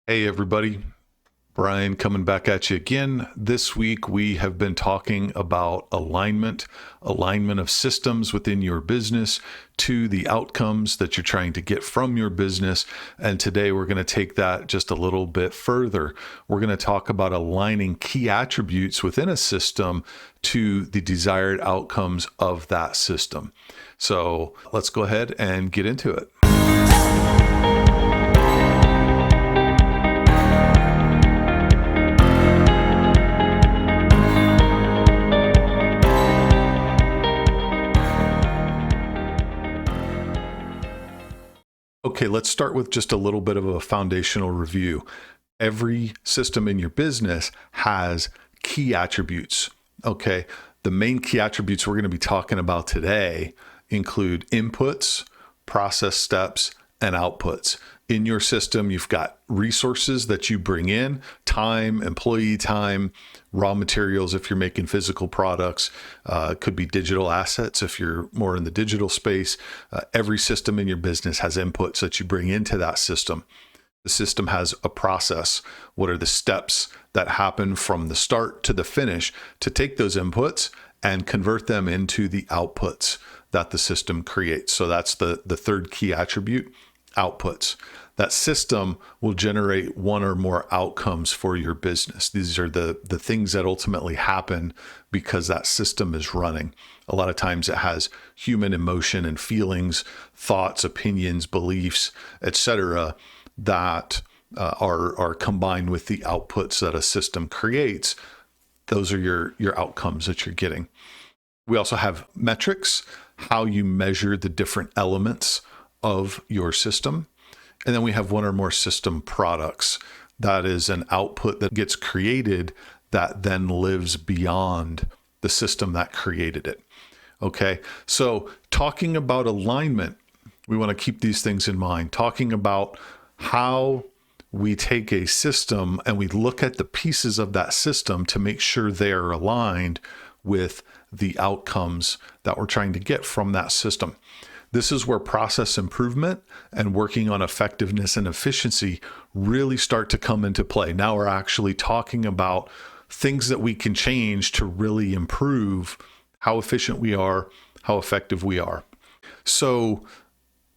Hey everybody, Brian coming back at you again. This week we have been talking about alignment of systems within your business to the outcomes that you're trying to get from your business. And today we're going to take that just a little bit further. We're going to talk about aligning key attributes within a system to the desired outcomes of that system. So let's go ahead and get into it. Okay, let's start with just a little bit of a foundational review. Every system in your business has key attributes. Okay, the main key attributes we're going to be talking about today include inputs, process steps, and outputs. In your system, you've got resources that you bring in, time, employee time, raw materials if you're making physical products, could be digital assets if you're more in the digital space. Every system in your business has inputs that you bring into that system. The system has a process. What are the steps that happen from the start to the finish to take those inputs and convert them into the outputs that the system creates? So that's the third key attribute, outputs. That system will generate one or more outcomes for your business. These are the things that ultimately happen because that system is running. A lot of times it has human emotion and feelings, thoughts, opinions, beliefs, etc., that are combined with the outputs that a system creates. Those are your outcomes that you're getting. We also have metrics, how you measure the different elements of your system. And then we have one or more system products. That is an output that gets created that then lives beyond the system that created it. Okay, so talking about alignment, we want to keep these things in mind. Talking about how we take a system and we look at the pieces of that system to make sure they are aligned with the outcomes that we're trying to get from that system. This is where process improvement and working on effectiveness and efficiency really start to come into play. Now we're actually talking about things that we can change to really improve how efficient we are, how effective we are. So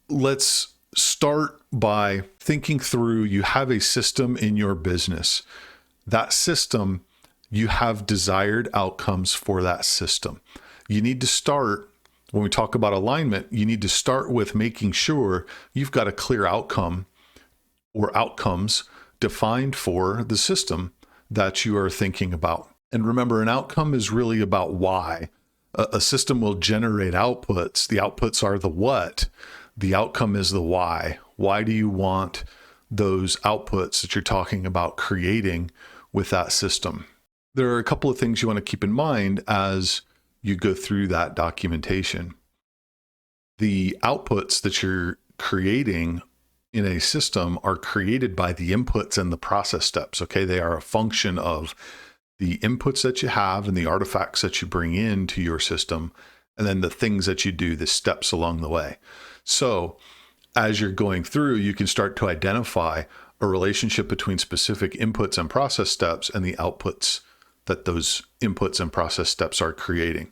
let's start by thinking through, you have a system in your business. That system, you have desired outcomes for that system. You need to start, when we talk about alignment, you need to start with making sure you've got a clear outcome or outcomes defined for the system that you are thinking about. And remember, an outcome is really about why. A system will generate outputs. The outputs are the what. The outcome is the why. Why do you want those outputs that you're talking about creating with that system? There are a couple of things you want to keep in mind as you go through that documentation. The outputs that you're creating in a system are created by the inputs and the process steps. Okay, they are a function of the inputs that you have and the artifacts that you bring into your system, and then the things that you do, the steps along the way. So as you're going through, you can start to identify a relationship between specific inputs and process steps and the outputs that those inputs and process steps are creating.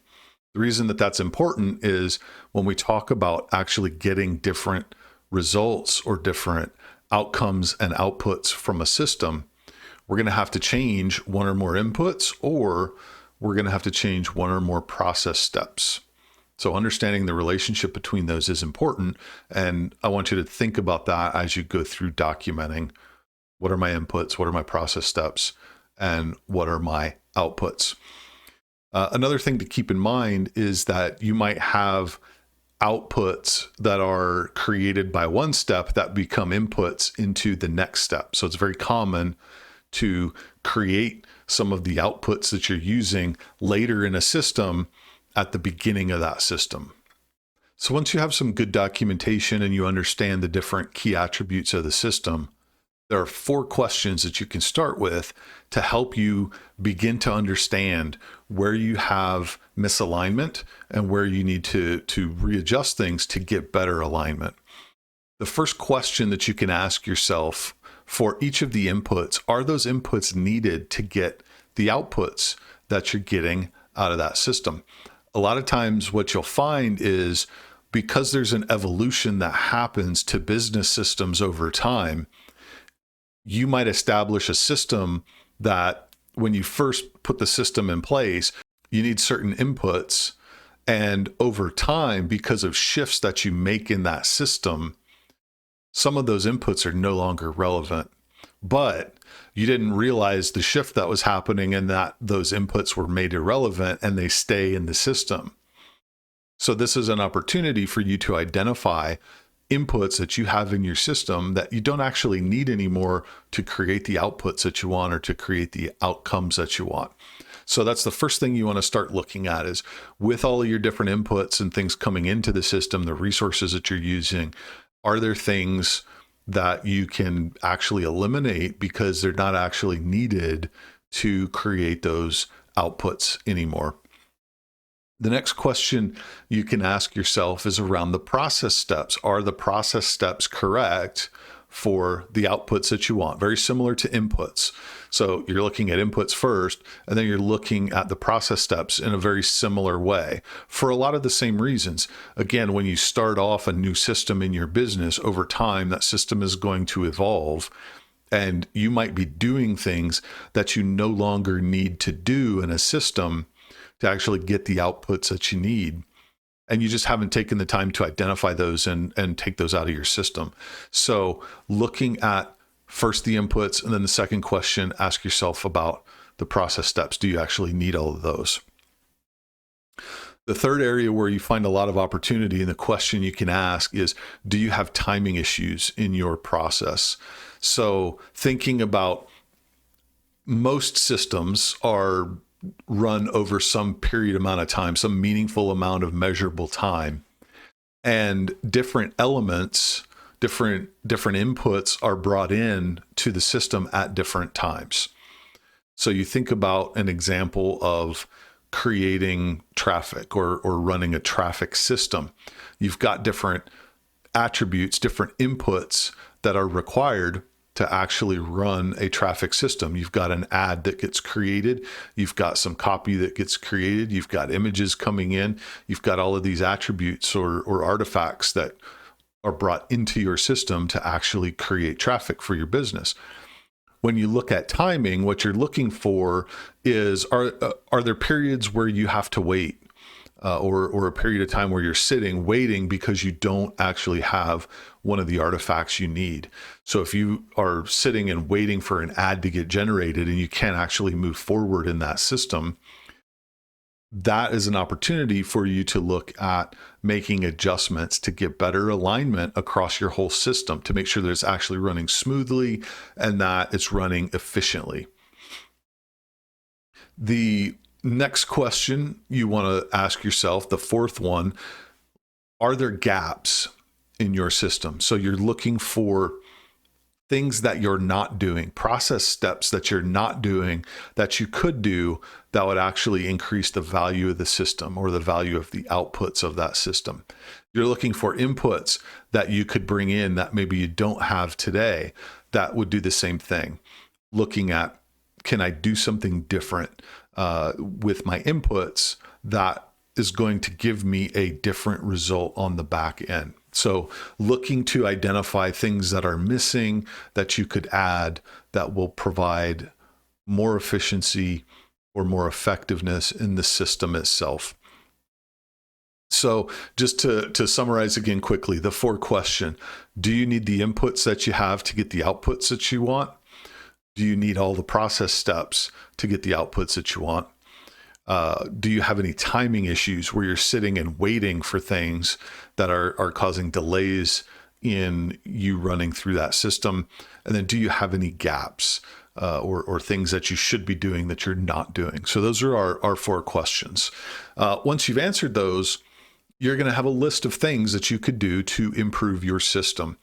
The reason that that's important is when we talk about actually getting different results or different outcomes and outputs from a system, we're going to have to change one or more inputs, or we're going to have to change one or more process steps. So understanding the relationship between those is important. And I want you to think about that as you go through documenting what are my inputs, what are my process steps, and what are my outputs. Another thing to keep in mind is that you might have outputs that are created by one step that become inputs into the next step. So it's very common to create some of the outputs that you're using later in a system at the beginning of that system. So once you have some good documentation and you understand the different key attributes of the system, there are 4 questions that you can start with to help you begin to understand where you have misalignment and where you need to readjust things to get better alignment. The first question that you can ask yourself for each of the inputs. Are those inputs needed to get the outputs that you're getting out of that system? A lot of times what you'll find is because there's an evolution that happens to business systems over time, you might establish a system that when you first put the system in place, you need certain inputs. And over time, because of shifts that you make in that system, some of those inputs are no longer relevant. But you didn't realize the shift that was happening and that those inputs were made irrelevant and they stay in the system. So this is an opportunity for you to identify inputs that you have in your system that you don't actually need anymore to create the outputs that you want or to create the outcomes that you want. So that's the first thing you want to start looking at is with all of your different inputs and things coming into the system, the resources that you're using, are there things that you can actually eliminate because they're not actually needed to create those outputs anymore? The next question you can ask yourself is around the process steps. Are the process steps correct for the outputs that you want? Very similar to inputs. So you're looking at inputs first, and then you're looking at the process steps in a very similar way for a lot of the same reasons. Again, when you start off a new system in your business, over time, that system is going to evolve. And you might be doing things that you no longer need to do in a system to actually get the outputs that you need. And you just haven't taken the time to identify those and take those out of your system. So looking at first the inputs, and then the second question, ask yourself about the process steps. Do you actually need all of those? The third area where you find a lot of opportunity, and the question you can ask is, do you have timing issues in your process? So thinking about most systems are run over some period amount of time, some meaningful amount of measurable time, and different elements, different inputs are brought in to the system at different times. So you think about an example of creating traffic or running a traffic system. You've got different attributes, different inputs that are required to actually run a traffic system. You've got an ad that gets created. You've got some copy that gets created. You've got images coming in. You've got all of these attributes or artifacts that are brought into your system to actually create traffic for your business. When you look at timing, what you're looking for is, are there periods where you have to wait? Or a period of time where you're sitting waiting because you don't actually have one of the artifacts you need. So if you are sitting and waiting for an ad to get generated and you can't actually move forward in that system, that is an opportunity for you to look at making adjustments to get better alignment across your whole system to make sure that it's actually running smoothly and that it's running efficiently. The next question you want to ask yourself, the fourth one, are there gaps in your system? So you're looking for things that you're not doing, process steps that you're not doing that you could do that would actually increase the value of the system or the value of the outputs of that system. You're looking for inputs that you could bring in that maybe you don't have today that would do the same thing. Looking at, can I do something different with my inputs that is going to give me a different result on the back end? So looking to identify things that are missing that you could add that will provide more efficiency or more effectiveness in the system itself. So just to summarize again quickly, the 4 question, do you need the inputs that you have to get the outputs that you want? Do you need all the process steps to get the outputs that you want? Do you have any timing issues where you're sitting and waiting for things that are causing delays in you running through that system? And then do you have any gaps or things that you should be doing that you're not doing? So those are our 4 questions. Once you've answered those, you're going to have a list of things that you could do to improve your system.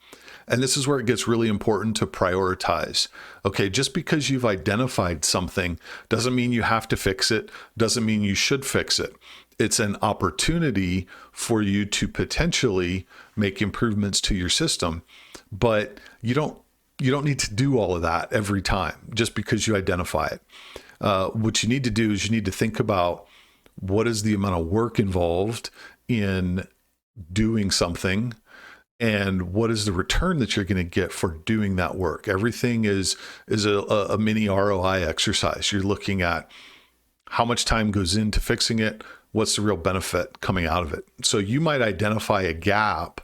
And this is where it gets really important to prioritize. Okay, just because you've identified something doesn't mean you have to fix it, doesn't mean you should fix it. It's an opportunity for you to potentially make improvements to your system, but you don't You don't need to do all of that every time just because you identify it. What you need to do is you need to think about what is the amount of work involved in doing something and what is the return that you're going to get for doing that work. Everything is a mini ROI exercise. You're looking at how much time goes into fixing it, what's the real benefit coming out of it. So you might identify a gap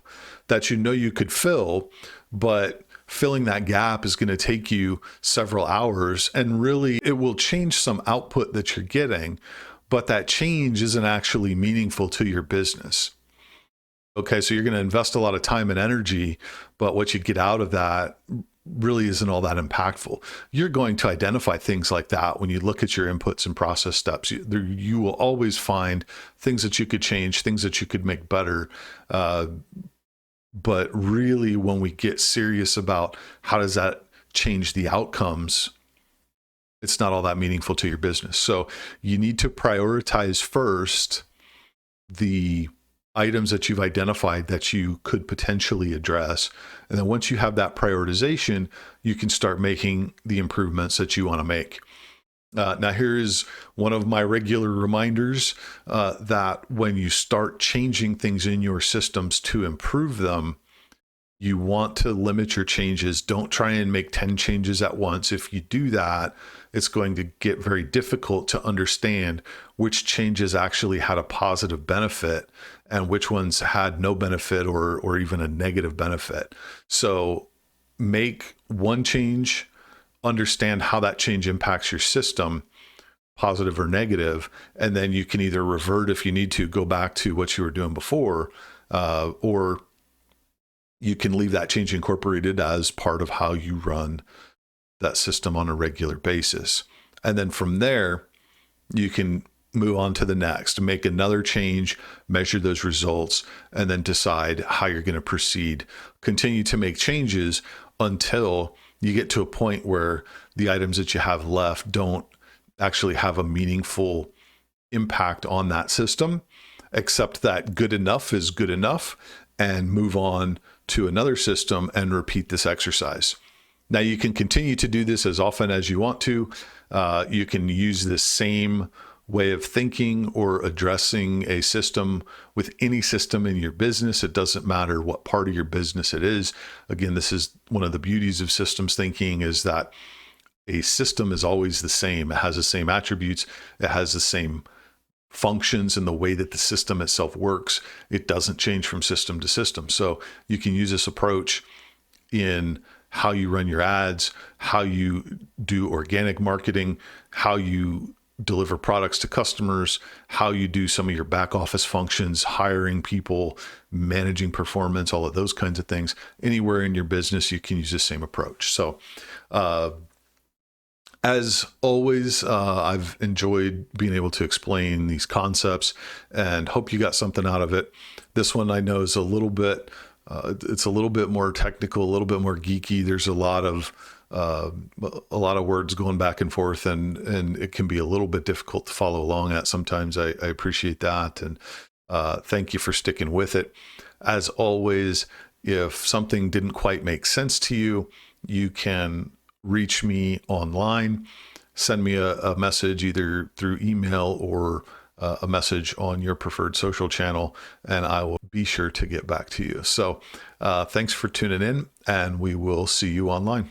that you know you could fill, but filling that gap is going to take you several hours, and really it will change some output that you're getting, but that change isn't actually meaningful to your business. Okay, so you're going to invest a lot of time and energy, but what you get out of that really isn't all that impactful. You're going to identify things like that when you look at your inputs and process steps. You will always find things that you could change, things that you could make better. But really, when we get serious about how does that change the outcomes, it's not all that meaningful to your business. So you need to prioritize first the items that you've identified that you could potentially address. And then once you have that prioritization, you can start making the improvements that you want to make. Now, here is one of my regular reminders that when you start changing things in your systems to improve them, you want to limit your changes. Don't try and make 10 changes at once. If you do that, it's going to get very difficult to understand which changes actually had a positive benefit and which ones had no benefit or even a negative benefit. So make one change, understand how that change impacts your system, positive or negative, and then you can either revert if you need to, go back to what you were doing before, or you can leave that change incorporated as part of how you run that system on a regular basis. And then from there, you can move on to the next, make another change, measure those results, and then decide how you're going to proceed. Continue to make changes until you get to a point where the items that you have left don't actually have a meaningful impact on that system, except that good enough is good enough, and move on to another system and repeat this exercise. Now, you can continue to do this as often as you want to. You can use this same way of thinking or addressing a system with any system in your business. It doesn't matter what part of your business it is. Again, this is one of the beauties of systems thinking, is that a system is always the same. It has the same attributes. It has the same functions in the way that the system itself works. It doesn't change from system to system. So you can use this approach in how you run your ads, how you do organic marketing, how you deliver products to customers, how you do some of your back office functions, hiring people, managing performance, all of those kinds of things. Anywhere in your business, you can use the same approach. So, as always, I've enjoyed being able to explain these concepts and hope you got something out of it. This one I know is a little bit, it's a little bit more technical, a little bit more geeky. There's a lot of words going back and forth, and it can be a little bit difficult to follow along at sometimes. I appreciate that. And thank you for sticking with it. As always, if something didn't quite make sense to you, you can reach me online, send me a message either through email or a message on your preferred social channel, and I will be sure to get back to you. So thanks for tuning in, and we will see you online.